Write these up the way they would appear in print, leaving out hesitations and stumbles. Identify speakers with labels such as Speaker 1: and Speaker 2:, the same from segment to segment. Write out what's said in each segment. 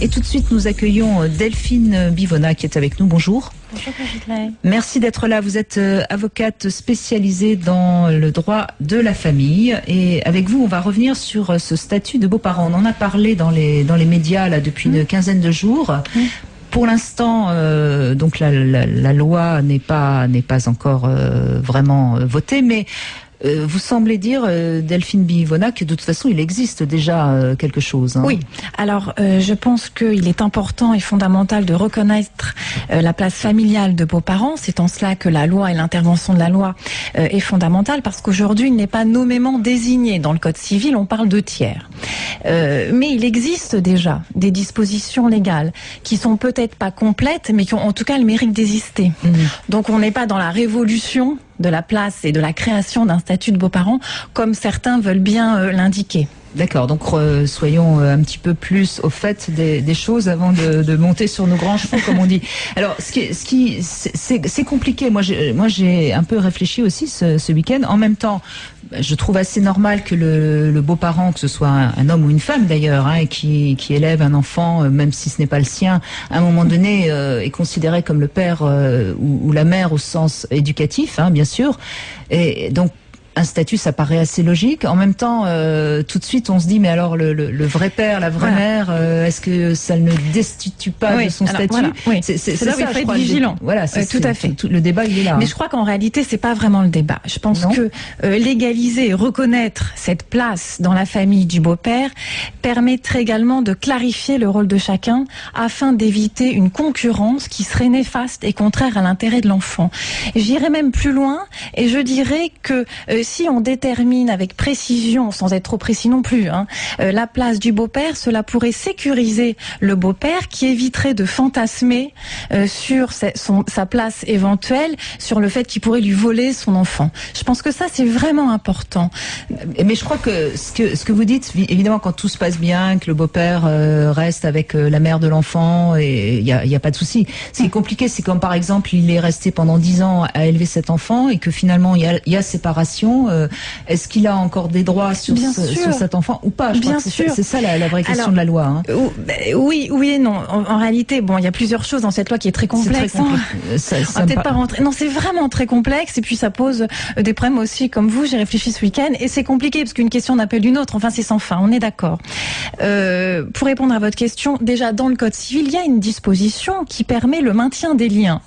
Speaker 1: Et tout de suite, nous accueillons Delphine Bivona qui est avec nous. Bonjour.
Speaker 2: Bonjour Brigitte.
Speaker 1: Merci d'être là. Vous êtes avocate spécialisée dans le droit de la famille. Et avec vous, on va revenir sur ce statut de beaux-parents. On en a parlé dans les médias là, depuis une quinzaine de jours. Pour l'instant, donc la loi n'est pas encore vraiment votée, mais vous semblez dire, Delphine Bivona, que de toute façon, il existe déjà quelque chose. Hein.
Speaker 2: Oui. Alors, je pense qu'il est important et fondamental de reconnaître la place familiale de beaux-parents. C'est en cela que la loi et l'intervention de la loi est fondamentale, parce qu'aujourd'hui, il n'est pas nommément désigné dans le Code civil. On parle de tiers. Mais il existe déjà des dispositions légales qui sont peut-être pas complètes, mais qui ont en tout cas le mérite d'exister. Donc, on n'est pas dans la révolution de la place et de la création d'un statut de beaux-parents, comme certains veulent bien l'indiquer.
Speaker 1: D'accord, donc soyons un petit peu plus au fait des choses avant de monter sur nos grands chevaux, comme on dit. Alors, c'est compliqué. Moi, j'ai un peu réfléchi aussi ce week-end. En même temps, je trouve assez normal que le beau-parent, que ce soit un homme ou une femme d'ailleurs, hein, qui élève un enfant, même si ce n'est pas le sien, à un moment donné, est considéré comme le père ou la mère au sens éducatif, hein, bien sûr. Et donc, un statut, ça paraît assez logique. En même temps, tout de suite, on se dit, mais alors le vrai père, la vraie mère, est-ce que ça ne destitue pas de son statut?
Speaker 2: Voilà, oui. C'est là où il faut être vigilant.
Speaker 1: Voilà,
Speaker 2: tout à fait.
Speaker 1: Le débat, il est là.
Speaker 2: Mais je crois qu'en réalité, c'est pas vraiment le débat. Je pense que légaliser et reconnaître cette place dans la famille du beau-père permettrait également de clarifier le rôle de chacun afin d'éviter une concurrence qui serait néfaste et contraire à l'intérêt de l'enfant. J'irais même plus loin et je dirais que si on détermine avec précision, sans être trop précis non plus, la place du beau-père, cela pourrait sécuriser le beau-père qui éviterait de fantasmer sur sa place éventuelle, sur le fait qu'il pourrait lui voler son enfant. Je pense que ça, c'est vraiment important.
Speaker 1: Mais je crois que ce que vous dites, évidemment, quand tout se passe bien, que le beau-père reste avec la mère de l'enfant, et il y a pas de souci. Ce qui est compliqué, c'est quand, par exemple, il est resté pendant 10 ans à élever cet enfant et que finalement, il y a séparation. Est-ce qu'il a encore des droits sur cet enfant ou pas? Je crois que c'est ça la vraie question de la loi. Hein.
Speaker 2: Oui et non. En réalité, bon, il y a plusieurs choses dans cette loi qui est très complexe. On va peut-être pas rentrer. Non, c'est vraiment très complexe et puis ça pose des problèmes aussi. Comme vous, j'ai réfléchi ce week-end et c'est compliqué parce qu'une question n'appelle une autre. Enfin, c'est sans fin. On est d'accord. Pour répondre à votre question, déjà dans le Code civil, il y a une disposition qui permet le maintien des liens.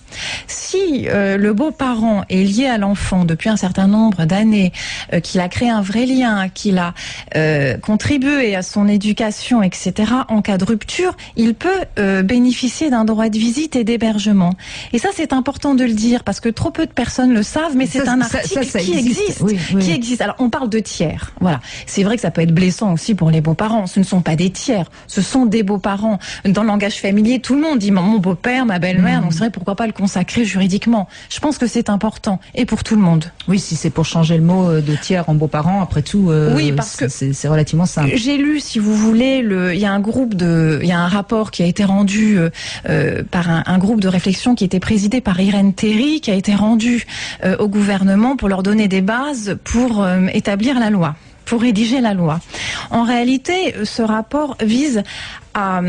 Speaker 2: Si le beau-parent est lié à l'enfant depuis un certain nombre d'années, qu'il a créé un vrai lien, qu'il a contribué à son éducation, etc., en cas de rupture, il peut bénéficier d'un droit de visite et d'hébergement. Et ça, c'est important de le dire, parce que trop peu de personnes le savent, mais c'est un article qui existe. Qui existe. Alors, on parle de tiers. Voilà. C'est vrai que ça peut être blessant aussi pour les beaux-parents. Ce ne sont pas des tiers, ce sont des beaux-parents. Dans le langage familier, tout le monde dit mon beau-père, ma belle-mère, donc c'est vrai, pourquoi pas le consacrer juridiquement. Je pense que c'est important, et pour tout le monde.
Speaker 1: Oui, si c'est pour changer le mot de tiers en beaux-parents, après tout,
Speaker 2: oui, parce que
Speaker 1: c'est relativement simple.
Speaker 2: J'ai lu, si vous voulez, il y a un rapport qui a été rendu par un groupe de réflexion qui était présidé par Irène Théry, qui a été rendu au gouvernement pour leur donner des bases pour établir la loi, pour rédiger la loi. En réalité, ce rapport vise à...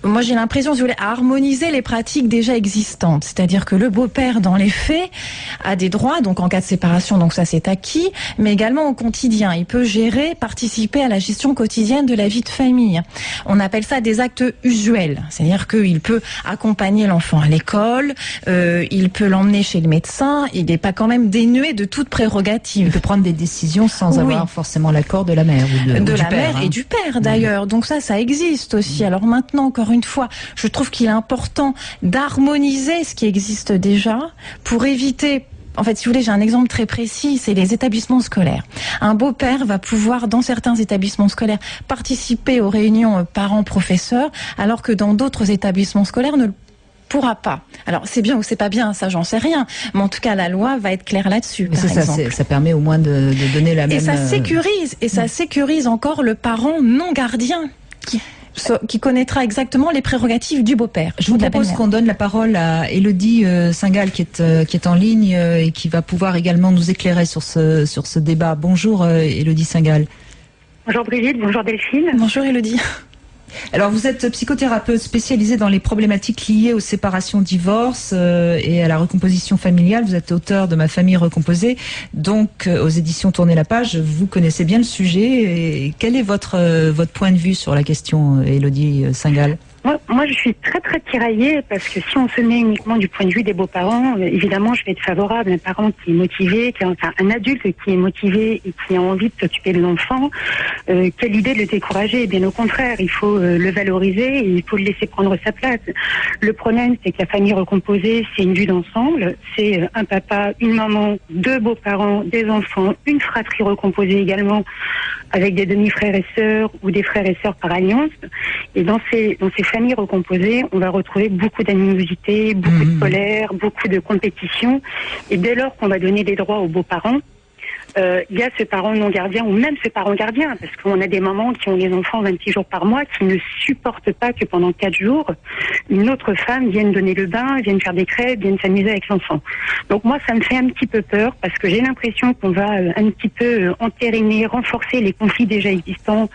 Speaker 2: Moi, j'ai l'impression, si vous voulez, à harmoniser les pratiques déjà existantes. C'est-à-dire que le beau-père, dans les faits, a des droits, donc en cas de séparation, donc ça c'est acquis, mais également au quotidien. Il peut gérer, participer à la gestion quotidienne de la vie de famille. On appelle ça des actes usuels. C'est-à-dire qu'il peut accompagner l'enfant à l'école, il peut l'emmener chez le médecin, il n'est pas quand même dénué de toute prérogative.
Speaker 1: Il peut prendre des décisions sans avoir forcément l'accord de la mère ou
Speaker 2: de
Speaker 1: du
Speaker 2: la
Speaker 1: père,
Speaker 2: mère et du père d'ailleurs. Donc ça existe aussi. Alors maintenant, encore une fois, je trouve qu'il est important d'harmoniser ce qui existe déjà pour éviter... En fait, si vous voulez, j'ai un exemple très précis, c'est les établissements scolaires. Un beau-père va pouvoir, dans certains établissements scolaires, participer aux réunions parents-professeurs, alors que dans d'autres établissements scolaires ne pourra pas. Alors, c'est bien ou c'est pas bien, ça, j'en sais rien. Mais en tout cas, la loi va être claire là-dessus, par exemple.
Speaker 1: Ça permet au moins de donner la même...
Speaker 2: Et ça sécurise encore le parent non gardien qui connaîtra exactement les prérogatives du beau-père.
Speaker 1: Je vous propose qu'on donne la parole à Élodie Singal qui est en ligne et qui va pouvoir également nous éclairer sur ce débat. Bonjour Élodie Singal.
Speaker 3: Bonjour Brigitte, bonjour Delphine.
Speaker 2: Bonjour Élodie.
Speaker 1: Alors, vous êtes psychothérapeute spécialisée dans les problématiques liées aux séparations, divorces et à la recomposition familiale. Vous êtes auteur de Ma famille recomposée, donc aux éditions Tournez la page. Vous connaissez bien le sujet. Et quel est votre point de vue sur la question, Élodie Singal ?
Speaker 3: Moi, je suis très très tiraillée parce que si on se met uniquement du point de vue des beaux-parents, évidemment, je vais être favorable. Un parent qui est motivé, un adulte qui est motivé et qui a envie de s'occuper de l'enfant, quelle idée de le décourager. Bien au contraire, il faut le valoriser et il faut le laisser prendre sa place. Le problème, c'est que la famille recomposée, c'est une vue d'ensemble. C'est un papa, une maman, deux beaux-parents, des enfants, une fratrie recomposée également, avec des demi-frères et sœurs ou des frères et sœurs par alliance. Et dans ces familles recomposées, on va retrouver beaucoup d'animosité, beaucoup de colère, beaucoup de compétition. Et dès lors qu'on va donner des droits aux beaux-parents, il y a ce parent non gardien ou même ce parent gardien, parce qu'on a des mamans qui ont des enfants 26 jours par mois qui ne supportent pas que pendant 4 jours, une autre femme vienne donner le bain, vienne faire des crêpes, vienne s'amuser avec l'enfant. Donc moi, ça me fait un petit peu peur parce que j'ai l'impression qu'on va un petit peu entériner, renforcer les conflits déjà existants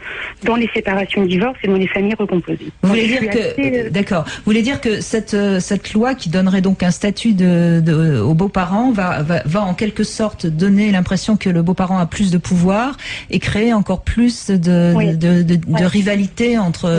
Speaker 3: dans les séparations, divorces et dans les familles recomposées.
Speaker 1: Vous voulez dire que, d'accord, vous voulez dire que cette loi qui donnerait donc un statut aux beaux-parents va en quelque sorte donner l'impression que le beau-parent a plus de pouvoir et créer encore plus de rivalité entre.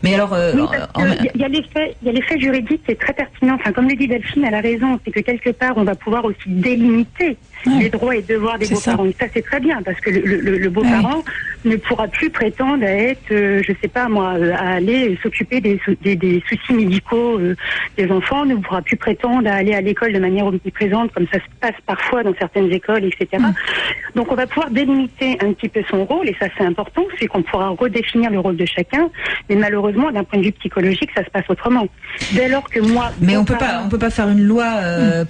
Speaker 1: Mais alors,
Speaker 3: il y a l'effet juridique qui est très pertinent. Enfin, comme le dit Delphine, elle a raison. C'est que quelque part, on va pouvoir aussi délimiter les droits et devoirs des beaux-parents. Et ça, c'est très bien parce que le beau-parent ne pourra plus prétendre à être, je sais pas moi, à aller s'occuper des soucis médicaux des enfants. Ne pourra plus prétendre à aller à l'école de manière omniprésente, comme ça se passe parfois dans certaines écoles, etc. Donc, on va pouvoir délimiter un petit peu son rôle, et ça, c'est important. C'est qu'on pourra redéfinir le rôle de chacun. Mais malheureusement, d'un point de vue psychologique, ça se passe autrement. Dès lors que moi...
Speaker 1: Mais on peut pas faire une loi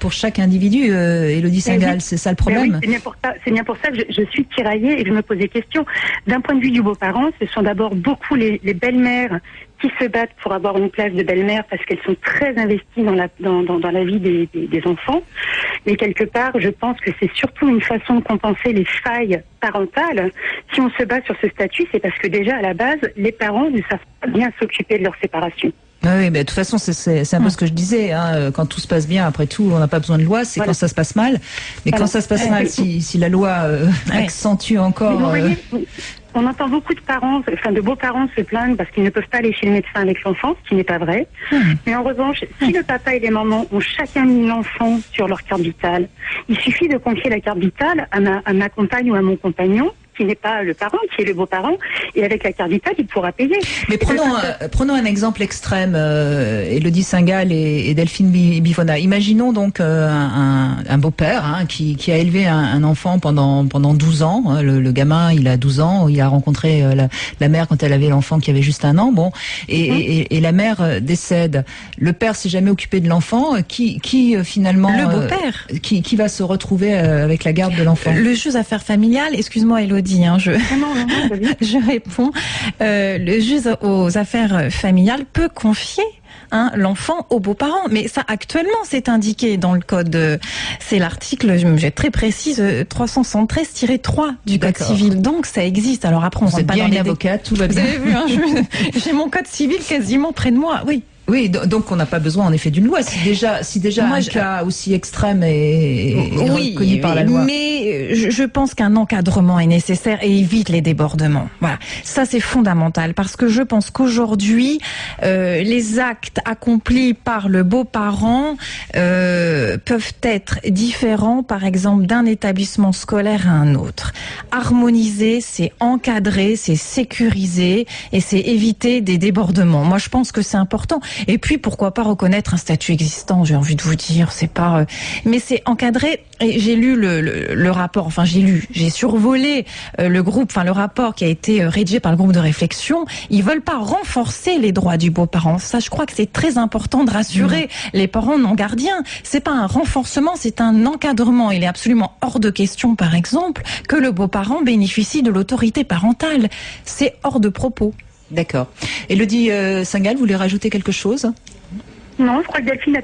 Speaker 1: pour chaque individu, Élodie Singal, c'est ça le problème.
Speaker 3: Oui, c'est bien pour ça que je suis tiraillée et que je me pose des questions. D'un point de vue du beau-parent, ce sont d'abord beaucoup les belles-mères qui se battent pour avoir une place de belle-mère parce qu'elles sont très investies dans la vie des enfants. Mais quelque part, je pense que c'est surtout une façon de compenser les failles parentales. Si on se bat sur ce statut, c'est parce que déjà, à la base, les parents ne savent pas bien s'occuper de leur séparation.
Speaker 1: Oui, mais de toute façon, c'est un peu ce que je disais. Hein. Quand tout se passe bien, après tout, on n'a pas besoin de loi. C'est quand ça se passe mal. Mais quand ça se passe mal, si la loi accentue encore...
Speaker 3: On entend beaucoup de beaux-parents se plaindre parce qu'ils ne peuvent pas aller chez le médecin avec l'enfant, ce qui n'est pas vrai. Mais en revanche, si le papa et les mamans ont chacun mis l'enfant sur leur carte vitale, il suffit de confier la carte vitale à ma compagne ou à mon compagnon, qui n'est pas le parent, qui est le beau-parent, et avec la carte vitale, il pourra payer.
Speaker 1: Mais prenons un exemple extrême, Élodie Singal et Delphine Bivona. Imaginons donc un beau-père qui a élevé un enfant pendant 12 ans. Le gamin, il a 12 ans, il a rencontré la mère quand elle avait l'enfant qui avait juste 1 an. Bon, et la mère décède. Le père s'est jamais occupé de l'enfant. Qui finalement...
Speaker 2: Le beau-père.
Speaker 1: Qui va se retrouver avec la garde de l'enfant?
Speaker 2: Le juge aux affaires familiales, excuse-moi Élodie, je réponds. Le juge aux affaires familiales peut confier l'enfant aux beaux-parents. Mais ça, actuellement, c'est indiqué dans le code. C'est l'article, j'ai très précise, 373-3 du code civil. Donc, ça existe. Alors après, on rentre pas dans les
Speaker 1: avocate, tout va bien.
Speaker 2: Vous avez vu, j'ai mon code civil quasiment près de moi. Oui.
Speaker 1: Oui, donc on n'a pas besoin en effet d'une loi. Si déjà un cas aussi extrême est reconnu par la loi.
Speaker 2: Mais je pense qu'un encadrement est nécessaire et évite les débordements. Voilà, ça c'est fondamental parce que je pense qu'aujourd'hui les actes accomplis par le beau-parent peuvent être différents, par exemple d'un établissement scolaire à un autre. Harmoniser, c'est encadrer, c'est sécuriser et c'est éviter des débordements. Moi, je pense que c'est important. Et puis, pourquoi pas reconnaître un statut existant, j'ai envie de vous dire, c'est pas... Mais c'est encadré, et j'ai lu le rapport, enfin j'ai survolé le rapport qui a été rédigé par le groupe de réflexion. Ils veulent pas renforcer les droits du beau-parent. Ça, je crois que c'est très important de rassurer les parents non gardiens. C'est pas un renforcement, c'est un encadrement. Il est absolument hors de question, par exemple, que le beau-parent bénéficie de l'autorité parentale. C'est hors de propos.
Speaker 1: D'accord. Élodie Singal, vous voulez rajouter quelque chose ?
Speaker 3: Non, je crois que Delphine a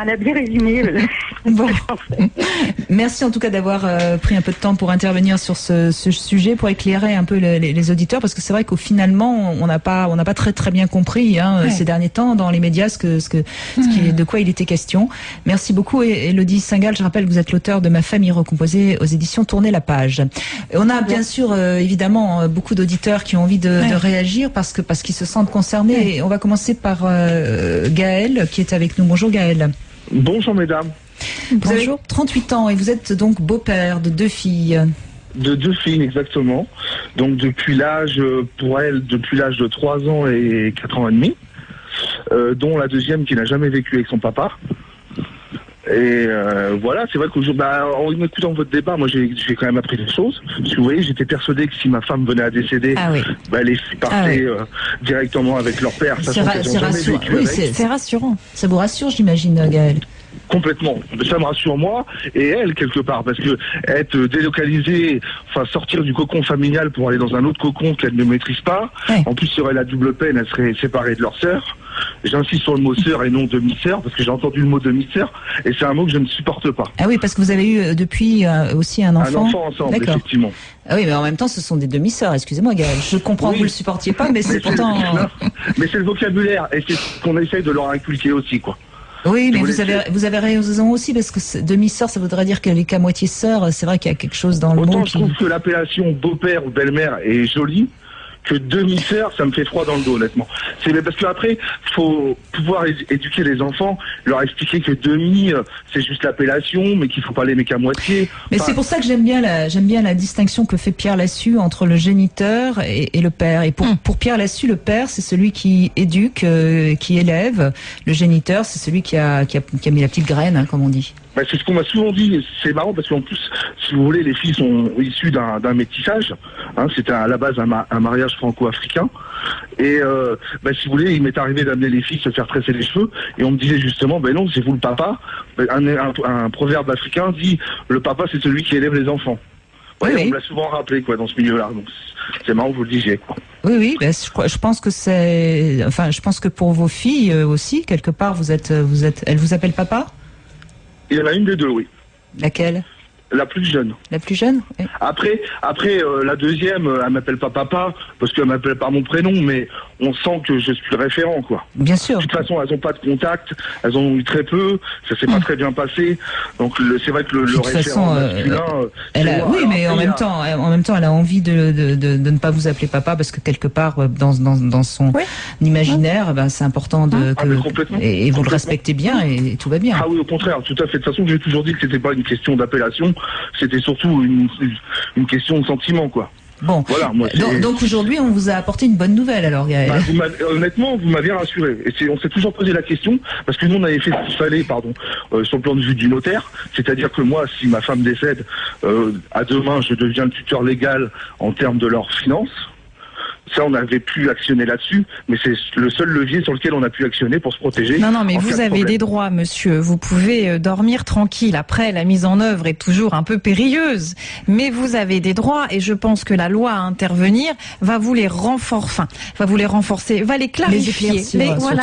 Speaker 3: elle a bien résumé.
Speaker 1: Bon. Merci en tout cas d'avoir pris un peu de temps pour intervenir sur ce sujet, pour éclairer un peu les auditeurs, parce que c'est vrai qu'au finalement, on n'a pas très bien compris ces derniers temps dans les médias de quoi il était question. Merci beaucoup, Élodie Singal. Je rappelle que vous êtes l'auteur de Ma famille recomposée aux éditions Tournez la page. On a bien sûr évidemment beaucoup d'auditeurs qui ont envie de réagir parce qu'ils se sentent concernés. Et on va commencer par Gaël qui est avec nous. Bonjour Gaël.
Speaker 4: Bonjour mesdames.
Speaker 1: Vous avez 38 ans et vous êtes donc beau-père de 2 filles.
Speaker 4: De 2 filles exactement. Donc depuis l'âge de 3 ans et 4 ans et demi, dont la deuxième qui n'a jamais vécu avec son papa. Et voilà, c'est vrai qu'aujourd'hui, en écoutant votre débat, moi j'ai quand même appris des choses. Parce que vous voyez, j'étais persuadé que si ma femme venait à décéder, les filles partaient directement avec leur père.
Speaker 1: C'est rassurant. Ça vous rassure, j'imagine, Gaël?
Speaker 4: Complètement. Ça me rassure moi et elle quelque part, parce que être délocalisée, sortir du cocon familial pour aller dans un autre cocon qu'elle ne maîtrise pas, en plus serait la double peine, elle serait séparée de leur sœur. J'insiste sur le mot sœur et non demi-sœur, parce que j'ai entendu le mot demi-sœur et c'est un mot que je ne supporte pas.
Speaker 1: Ah oui, parce que vous avez eu depuis aussi un enfant.
Speaker 4: Un enfant ensemble, effectivement.
Speaker 1: Ah oui, mais en même temps, ce sont des demi-sœurs. Excusez-moi, Gaël. Je comprends que vous le supportiez pas, mais c'est pourtant.
Speaker 4: Mais c'est le vocabulaire et c'est ce qu'on essaye de leur inculquer aussi, quoi.
Speaker 1: Oui, mais vous avez raison aussi, parce que demi-sœur, ça voudrait dire qu'elle est qu'à moitié sœur. C'est vrai qu'il y a quelque chose dans le mot.
Speaker 4: Autant je trouve que l'appellation beau-père ou belle-mère est jolie, que demi-sœur, ça me fait froid dans le dos, honnêtement. C'est parce qu'après, faut pouvoir éduquer les enfants, leur expliquer que demi, c'est juste l'appellation, mais qu'il faut pas l'aimer qu'à moitié.
Speaker 1: Mais c'est pour ça que j'aime bien la distinction que fait Pierre Lassus entre le géniteur et le père. Et pour Pierre Lassus, le père, c'est celui qui éduque, qui élève. Le géniteur, c'est celui qui a mis la petite graine, comme on dit.
Speaker 4: C'est ce qu'on m'a souvent dit. C'est marrant parce qu'en plus, si vous voulez, les filles sont issues d'un métissage. C'était à la base un mariage franco-africain. Et si vous voulez, il m'est arrivé d'amener les filles se faire tresser les cheveux. Et on me disait justement, non, c'est vous le papa. Un proverbe africain dit, le papa, c'est celui qui élève les enfants. On me l'a souvent rappelé, dans ce milieu-là. Donc c'est marrant que vous le disiez, quoi.
Speaker 1: Oui, je pense que je pense que pour vos filles aussi, quelque part, elles vous appellent papa?
Speaker 4: Il y en a une des deux, oui.
Speaker 1: Laquelle?
Speaker 4: La plus jeune.
Speaker 1: La plus jeune, oui.
Speaker 4: Après, la deuxième, elle m'appelle pas papa, parce qu'elle m'appelle par mon prénom, mais on sent que je suis le référent, quoi.
Speaker 1: Bien sûr.
Speaker 4: De toute façon, elles ont pas de contact, elles en ont eu très peu, ça s'est pas très bien passé, donc c'est vrai que le référent masculin...
Speaker 1: oui, mais en même temps, elle a envie de ne pas vous appeler papa, parce que quelque part, dans son imaginaire, c'est important et vous le respectez bien, et tout va bien.
Speaker 4: Ah oui, au contraire, tout à fait. De toute façon, j'ai toujours dit que c'était pas une question d'appellation, c'était surtout une question de sentiment, quoi.
Speaker 1: Bon, voilà, donc aujourd'hui, on vous a apporté une bonne nouvelle, alors, Gaël.
Speaker 4: Honnêtement, vous m'avez rassuré. Et on s'est toujours posé la question, parce que nous, on avait fait ce qu'il fallait, sur le plan de vue du notaire. C'est-à-dire que moi, si ma femme décède, à demain, je deviens le tuteur légal en termes de leurs finances. Ça, on n'avait pu actionner là-dessus, mais c'est le seul levier sur lequel on a pu actionner pour se protéger.
Speaker 2: Non, mais vous avez des droits, monsieur. Vous pouvez dormir tranquille. Après, la mise en œuvre est toujours un peu périlleuse, mais vous avez des droits, et je pense que la loi à intervenir va vous les renforcer, va les clarifier,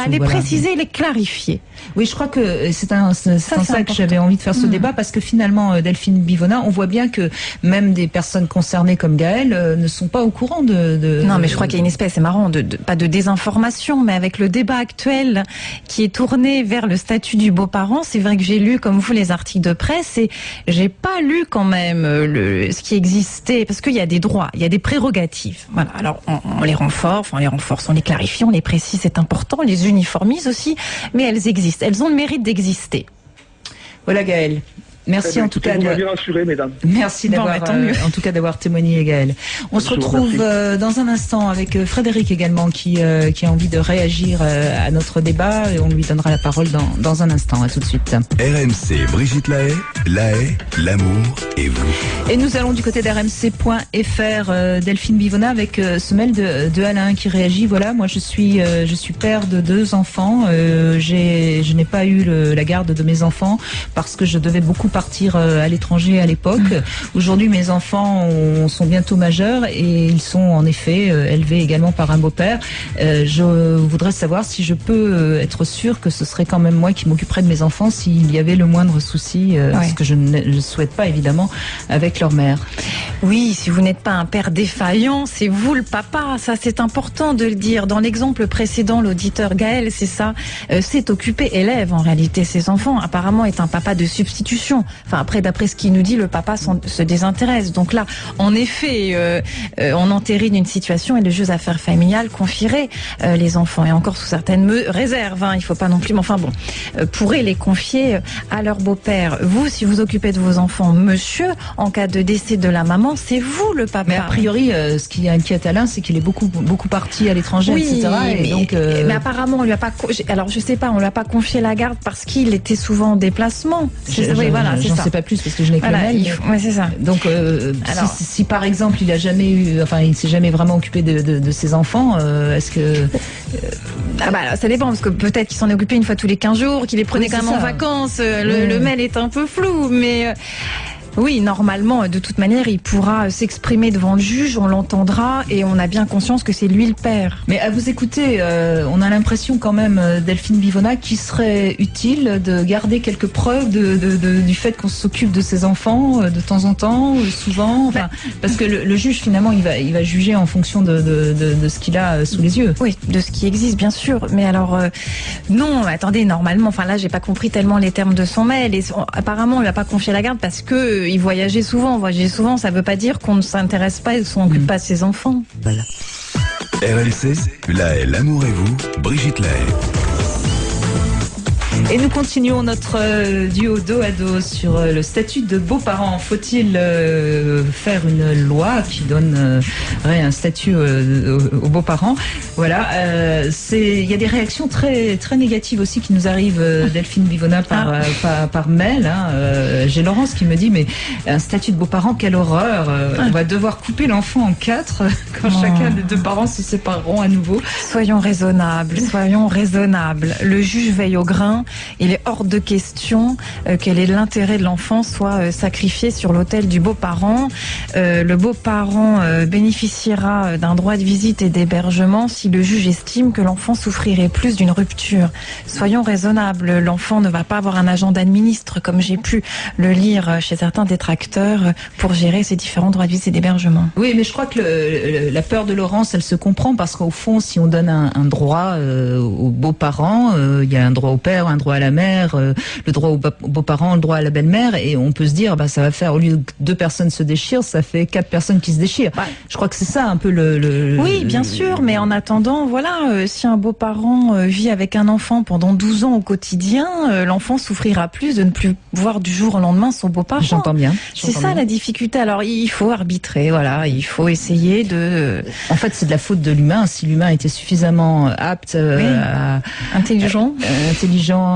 Speaker 2: les préciser, les clarifier.
Speaker 1: Oui, je crois que c'est en ça que j'avais envie de faire ce débat, parce que finalement, Delphine Bivona, on voit bien que même des personnes concernées comme Gaël ne sont pas au courant de...
Speaker 2: Non, mais je crois qu'il y a une espèce, c'est marrant, pas de désinformation, mais avec le débat actuel qui est tourné vers le statut du beau-parent, c'est vrai que j'ai lu, comme vous, les articles de presse, et j'ai pas lu quand même ce qui existait, parce qu'il y a des droits, il y a des prérogatives. Voilà. Alors, on les renforce, on les clarifie, on les précise, c'est important, on les uniformise aussi, mais elles existent, elles ont le mérite d'exister.
Speaker 1: Voilà, Gaël. Merci en tout cas.
Speaker 4: Vous m'avez rassuré, mesdames.
Speaker 1: Merci en tout cas d'avoir témoigné, Gaël. On se retrouve dans un instant avec Frédéric également qui a envie de réagir à notre débat, et on lui donnera la parole dans un instant. À tout de suite.
Speaker 5: RMC, Brigitte Lahaye, l'amour et vous.
Speaker 1: Et nous allons du côté d'RMC.fr, Delphine Bivona, avec ce mail de Alain qui réagit. Voilà, moi je suis père de 2 enfants. Je n'ai pas eu la garde de mes enfants parce que je devais beaucoup partir à l'étranger à l'époque. Aujourd'hui, mes enfants sont bientôt majeurs et ils sont en effet élevés également par un beau-père. Je voudrais savoir si je peux être sûre que ce serait quand même moi qui m'occuperais de mes enfants s'il y avait le moindre souci, ce que je ne souhaite pas évidemment avec leur mère.
Speaker 2: Oui, si vous n'êtes pas un père défaillant, c'est vous le papa. Ça, c'est important de le dire. Dans l'exemple précédent, l'auditeur Gaël, c'est ça, s'est occupé, élève en réalité ses enfants. Apparemment, est un papa de substitution. Enfin, après, d'après ce qu'il nous dit, le papa se désintéresse. Donc là, en effet, on entérine une situation et le juge d'affaires familiales confierait les enfants, et encore sous certaines réserves. Il faut pas non plus, mais enfin bon, pourrait les confier à leur beau-père. Vous, si vous occupez de vos enfants, monsieur, en cas de décès de la maman, c'est vous le papa.
Speaker 1: Mais a priori, ce qui inquiète Alain, c'est qu'il est beaucoup parti à l'étranger, etc.
Speaker 2: Et donc, mais apparemment, on lui a pas. Alors, je sais pas, on lui a pas confié la garde parce qu'il était souvent en déplacement.
Speaker 1: J'en sais pas plus parce que je n'ai que le mail.
Speaker 2: Ouais, c'est ça.
Speaker 1: Donc, si par exemple, il s'est jamais vraiment occupé de ses enfants, est-ce que
Speaker 2: ça dépend parce que peut-être qu'il s'en est occupé une fois tous les 15 jours, qu'il les prenait quand même en vacances. Le mail est un peu flou, mais. Oui, normalement, de toute manière, il pourra s'exprimer devant le juge, on l'entendra et on a bien conscience que c'est lui le père.
Speaker 1: Mais à vous écouter, on a l'impression quand même, Delphine Bivona, qu'il serait utile de garder quelques preuves du fait qu'on s'occupe de ses enfants de temps en temps, souvent, parce que le juge finalement il va juger en fonction de ce qu'il a sous les yeux.
Speaker 2: Oui, de ce qui existe bien sûr, mais alors non, attendez, normalement, là j'ai pas compris tellement les termes de son mail et apparemment il va pas confier la garde parce que il voyageait souvent. Voyager souvent, ça veut pas dire qu'on ne s'intéresse pas et qu'on s'occupe pas de ses enfants.
Speaker 1: Voilà.
Speaker 5: RLC, La Haye, l'amour et vous, Brigitte La Haye.
Speaker 1: Et nous continuons notre duo dos à dos sur le statut de beaux-parents. Faut-il faire une loi qui donnerait un statut aux beaux-parents? Voilà. Il y a des réactions très très négatives aussi qui nous arrivent, Delphine Bivona, par mail. J'ai Laurence qui me dit mais un statut de beaux-parents, quelle horreur. On va devoir couper l'enfant en 4 quand chacun des deux parents se sépareront à nouveau.
Speaker 2: Soyons raisonnables, soyons raisonnables. Le juge veille au grain. Il est hors de question quel est l'intérêt de l'enfant soit sacrifié sur l'autel du beau-parent. Le beau-parent bénéficiera d'un droit de visite et d'hébergement si le juge estime que l'enfant souffrirait plus d'une rupture. Soyons raisonnables, l'enfant ne va pas avoir un agent d'administre comme j'ai pu le lire chez certains détracteurs pour gérer ces différents droits de visite et d'hébergement.
Speaker 1: Oui, mais je crois que la peur de Laurence, elle se comprend parce qu'au fond, si on donne un droit aux beaux-parents, il y a un droit au père, un droit à la mère, le droit aux beaux-parents, le droit à la belle-mère, et on peut se dire, ça va faire, au lieu que 2 personnes se déchirent, ça fait 4 personnes qui se déchirent. Je crois que c'est ça un peu
Speaker 2: Oui, bien sûr, mais en attendant, si un beau-parent vit avec un enfant pendant 12 ans au quotidien, l'enfant souffrira plus de ne plus voir du jour au lendemain son beau-parent.
Speaker 1: J'entends bien.
Speaker 2: C'est ça la difficulté. Alors il faut arbitrer, il faut essayer de...
Speaker 1: En fait, c'est de la faute de l'humain. Si l'humain était suffisamment apte,
Speaker 2: intelligent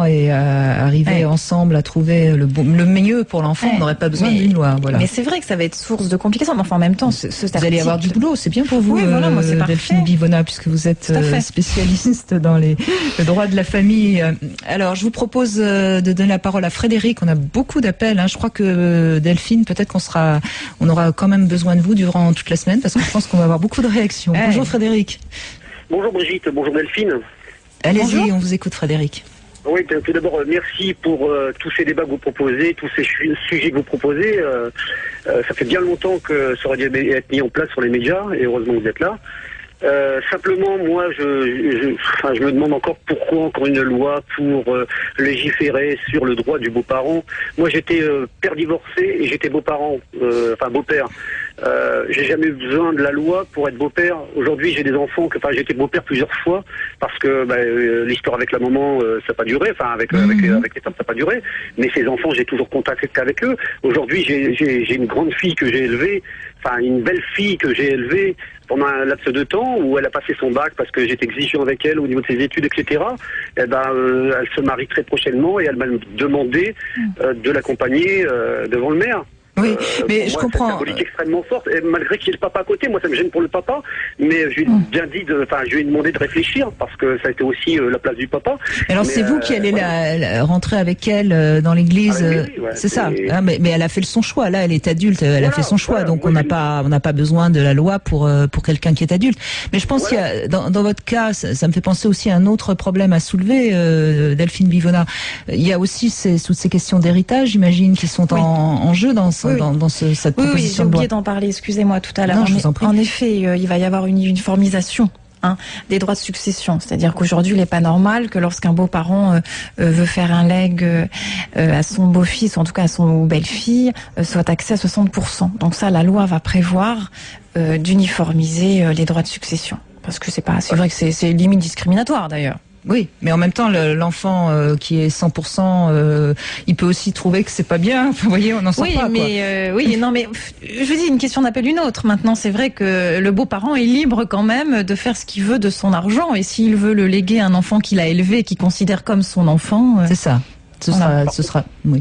Speaker 1: et arriver ensemble à trouver le mieux pour l'enfant, on n'aurait pas besoin d'une loi. Voilà.
Speaker 2: Mais c'est vrai que ça va être source de complications. Mais en même temps,
Speaker 1: vous allez avoir du boulot, c'est bien pour vous,
Speaker 2: moi, c'est
Speaker 1: Delphine Bivona, puisque vous êtes spécialiste dans le droit de la famille. Alors, je vous propose de donner la parole à Frédéric. On a beaucoup d'appels. Je crois que Delphine, peut-être on aura quand même besoin de vous durant toute la semaine, parce que je pense qu'on va avoir beaucoup de réactions. Bonjour Frédéric.
Speaker 6: Bonjour Brigitte, bonjour Delphine.
Speaker 1: Allez-y, on vous écoute Frédéric.
Speaker 6: Oui, tout d'abord, merci pour tous ces débats que vous proposez, tous ces sujets que vous proposez. Ça fait bien longtemps que ça aurait dû être mis en place sur les médias, et heureusement que vous êtes là. Simplement, moi, je me demande encore pourquoi encore une loi pour légiférer sur le droit du beau-parent. Moi, j'étais père divorcé et j'étais beau-parent, beau-père. J'ai jamais eu besoin de la loi pour être beau-père. Aujourd'hui, j'ai des enfants j'ai été beau-père plusieurs fois parce que l'histoire avec la maman, ça n'a pas duré. Avec les femmes, ça n'a pas duré. Mais ces enfants, j'ai toujours contact avec eux. Aujourd'hui, j'ai une grande fille que j'ai élevée, une belle fille que j'ai élevée pendant un laps de temps où elle a passé son bac parce que j'étais exigeant avec elle au niveau de ses études, etc. Elle se marie très prochainement et elle m'a demandé de l'accompagner devant le maire.
Speaker 1: Oui, mais je comprends.
Speaker 6: C'est une symbolique extrêmement forte, et malgré qu'il y ait le papa à côté, moi ça me gêne pour le papa, mais je lui ai je lui ai demandé de réfléchir, parce que ça a été aussi la place du papa.
Speaker 1: Alors c'est vous qui allez rentrer avec elle dans l'église, c'est ça. Hein, mais elle a fait son choix. Là, elle est adulte, elle a fait son choix, donc on n'a pas besoin de la loi pour quelqu'un qui est adulte. Mais je pense qu'il y a, dans votre cas, ça me fait penser aussi à un autre problème à soulever, Delphine Bivona. Il y a aussi toutes ces questions d'héritage, j'imagine, qui sont en jeu dans cette proposition de loi.
Speaker 2: Oui, j'ai oublié d'en parler, excusez-moi, tout à l'heure.
Speaker 1: Non, je vous en prie.
Speaker 2: En effet, il va y avoir une uniformisation des droits de succession. C'est-à-dire qu'aujourd'hui, il n'est pas normal que lorsqu'un beau-parent veut faire un legs à son beau-fils, ou en tout cas à son belle-fille, soit taxé à 60%. Donc ça, la loi va prévoir d'uniformiser les droits de succession. Parce que c'est vrai que c'est limite discriminatoire, d'ailleurs.
Speaker 1: Oui, mais en même temps, l'enfant qui est 100%, il peut aussi trouver que c'est pas bien. Enfin, vous voyez, on n'en sort pas.
Speaker 2: Mais je vous dis, une question n'appelle une autre. Maintenant, c'est vrai que le beau-parent est libre quand même de faire ce qu'il veut de son argent, et s'il veut le léguer à un enfant qu'il a élevé, qu'il considère comme son enfant,
Speaker 1: c'est ça. Ce sera. Oui.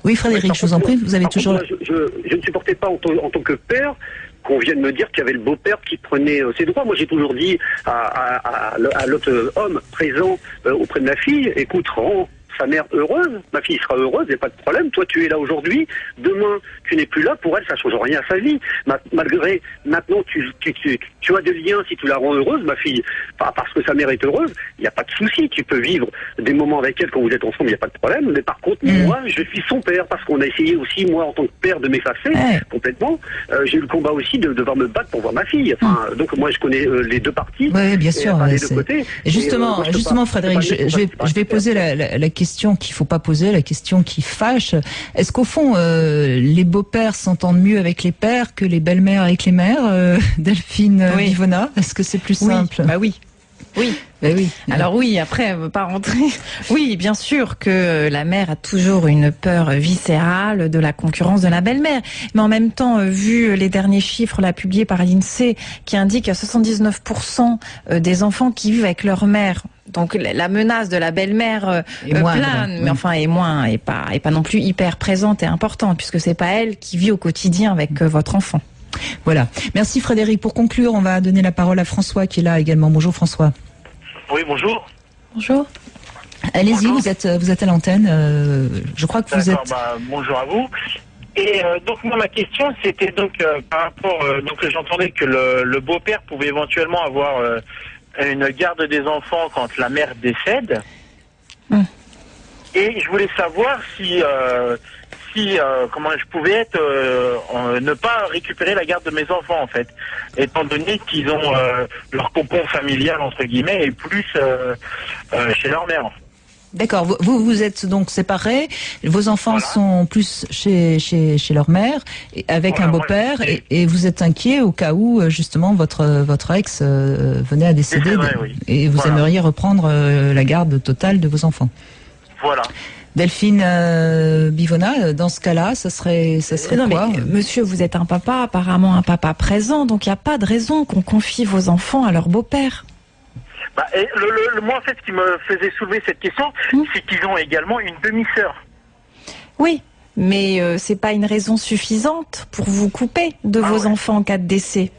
Speaker 1: Oui, Frédéric, je vous en prie. Vous avez toujours.
Speaker 6: Je ne supportais pas en tant que père qu'on vienne me dire qu'il y avait le beau-père qui prenait ses droits. Moi, j'ai toujours dit à l'autre homme présent auprès de ma fille, écoute, rends sa mère heureuse, ma fille sera heureuse, il n'y a pas de problème. Toi, tu es là aujourd'hui, demain, tu n'es plus là, pour elle, ça ne change rien à sa vie. Malgré, maintenant, tu as des liens si tu la rends heureuse, ma fille, parce que sa mère est heureuse, il n'y a pas de souci. Tu peux vivre des moments avec elle quand vous êtes ensemble, il n'y a pas de problème. Mais par contre, moi, je suis son père, parce qu'on a essayé aussi, moi, en tant que père, de m'effacer complètement. J'ai eu le combat aussi de devoir me battre pour voir ma fille. Enfin, donc, moi, je connais les deux parties.
Speaker 1: Oui, bien sûr.
Speaker 6: Les deux côtés.
Speaker 1: Et justement, Frédéric, je vais poser la question qu'il faut pas poser, la question qui fâche. Est-ce qu'au fond, les beaux-pères s'entendent mieux avec les pères que les belles-mères avec les mères, Delphine Bivona? Est-ce que c'est plus simple?
Speaker 2: Bah oui. Oui.
Speaker 1: Ben oui.
Speaker 2: Alors oui, après, elle veut pas rentrer. Oui, bien sûr que la mère a toujours une peur viscérale de la concurrence de la belle-mère. Mais en même temps, vu les derniers chiffres là publiés par l'INSEE qui indiquent qu'il y a 79% des enfants qui vivent avec leur mère. Donc la menace de la belle-mère plane, mais enfin est pas non plus hyper présente et importante, puisque c'est pas elle qui vit au quotidien avec votre enfant.
Speaker 1: Voilà. Merci Frédéric. Pour conclure, on va donner la parole à François qui est là également. Bonjour François.
Speaker 7: Oui, bonjour.
Speaker 2: Bonjour.
Speaker 1: Allez-y, vous êtes à l'antenne. Je crois que vous êtes.
Speaker 7: Bonjour à vous. Et donc moi ma question c'était donc par rapport donc j'entendais que le beau-père pouvait éventuellement avoir une garde des enfants quand la mère décède. Et je voulais savoir si comment je pouvais être ne pas récupérer la garde de mes enfants en fait, étant donné qu'ils ont leur cocon familial entre guillemets et plus chez leur mère.
Speaker 1: D'accord. Vous êtes donc séparés. Vos enfants sont plus chez leur mère, avec un beau-père, et vous êtes inquiet au cas où justement votre ex venait à décéder, et vous aimeriez reprendre la garde totale de vos enfants.
Speaker 7: Voilà.
Speaker 1: Delphine Bivona, dans ce cas-là, ça serait quoi?
Speaker 2: Mais, monsieur, vous êtes un papa, apparemment un papa présent, donc il n'y a pas de raison qu'on confie vos enfants à leur beau-père.
Speaker 7: Moi, en fait, ce qui me faisait soulever cette question, c'est qu'ils ont également une demi-sœur.
Speaker 2: Oui, mais c'est pas une raison suffisante pour vous couper de vos enfants en cas de décès.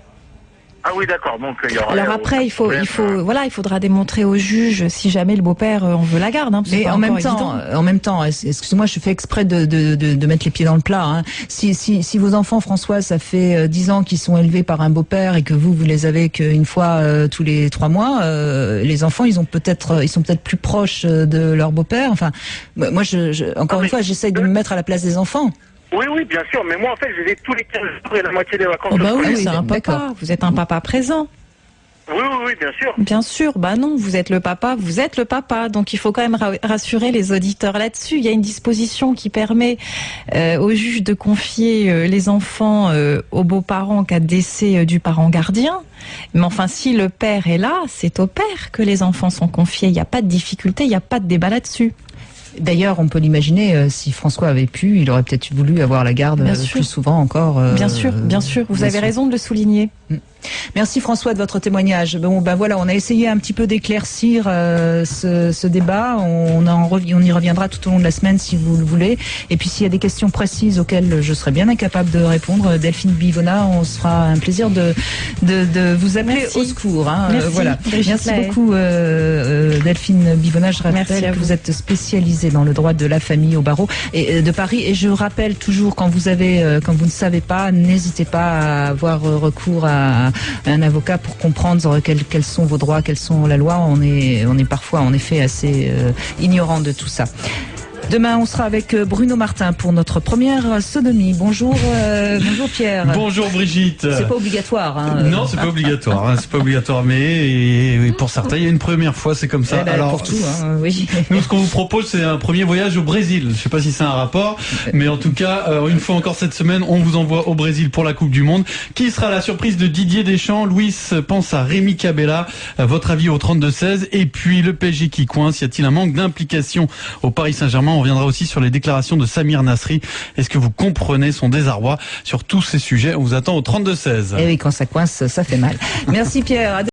Speaker 7: Ah oui, d'accord. Donc il y aura.
Speaker 2: Alors après, il faudra démontrer au juge si jamais le beau-père en veut la garde.
Speaker 1: Mais en même temps, excusez-moi, je fais exprès de mettre les pieds dans le plat. Hein. Si vos enfants, François, ça fait 10 ans qu'ils sont élevés par un beau-père et que vous les avez qu'une fois tous les 3 mois, les enfants, ils sont peut-être plus proches de leur beau-père. Enfin, moi, encore une fois, j'essaye de me mettre à la place des enfants.
Speaker 6: Oui, bien sûr, mais moi en fait je les ai tous les 15 jours et la moitié des vacances.
Speaker 2: Oui, c'est un papa, vous êtes un papa présent.
Speaker 6: Oui, bien sûr.
Speaker 2: Bien sûr, non, vous êtes le papa, donc il faut quand même rassurer les auditeurs là-dessus. Il y a une disposition qui permet au juge de confier les enfants aux beaux-parents en cas de décès du parent gardien. Mais enfin, si le père est là, c'est au père que les enfants sont confiés. Il n'y a pas de difficulté, il n'y a pas de débat là-dessus.
Speaker 1: D'ailleurs, on peut l'imaginer, si François avait pu, il aurait peut-être voulu avoir la garde plus souvent encore.
Speaker 2: Bien sûr, vous avez raison de le souligner.
Speaker 1: Merci François de votre témoignage. Bon, ben voilà, on a essayé un petit peu d'éclaircir ce débat. On y reviendra tout au long de la semaine si vous le voulez. Et puis s'il y a des questions précises auxquelles je serais bien incapable de répondre, Delphine Bivona, on se fera un plaisir de vous appeler au secours. Hein.
Speaker 2: Merci.
Speaker 1: Voilà. Merci beaucoup Delphine Bivona. Je rappelle que vous êtes spécialisée dans le droit de la famille au barreau de Paris. Et je rappelle toujours, quand vous ne savez pas, n'hésitez pas à avoir recours à un avocat pour comprendre quels sont vos droits, quelles sont la loi. On est parfois en effet assez ignorant de tout ça. Demain, on sera avec Bruno Martin pour notre première sodomie. Bonjour, bonjour Pierre.
Speaker 8: Bonjour Brigitte.
Speaker 1: C'est pas obligatoire. Hein.
Speaker 8: Non, c'est pas obligatoire. Hein, c'est pas obligatoire, mais pour certains, il y a une première fois, c'est comme ça.
Speaker 1: Ben, alors, pour tout, hein, oui.
Speaker 8: Nous, ce qu'on vous propose, c'est un premier voyage au Brésil. Je sais pas si c'est un rapport, mais en tout cas, une fois encore cette semaine, on vous envoie au Brésil pour la Coupe du Monde. Qui sera la surprise de Didier Deschamps? Louis pense à Rémi Cabella. Votre avis au 32-16. Et puis le PSG qui coince. Y a-t-il un manque d'implication au Paris Saint-Germain? On reviendra aussi sur les déclarations de Samir Nasri. Est-ce que vous comprenez son désarroi sur tous ces sujets? On vous attend au 32-16.
Speaker 1: Et oui, quand ça coince, ça fait mal. Merci Pierre.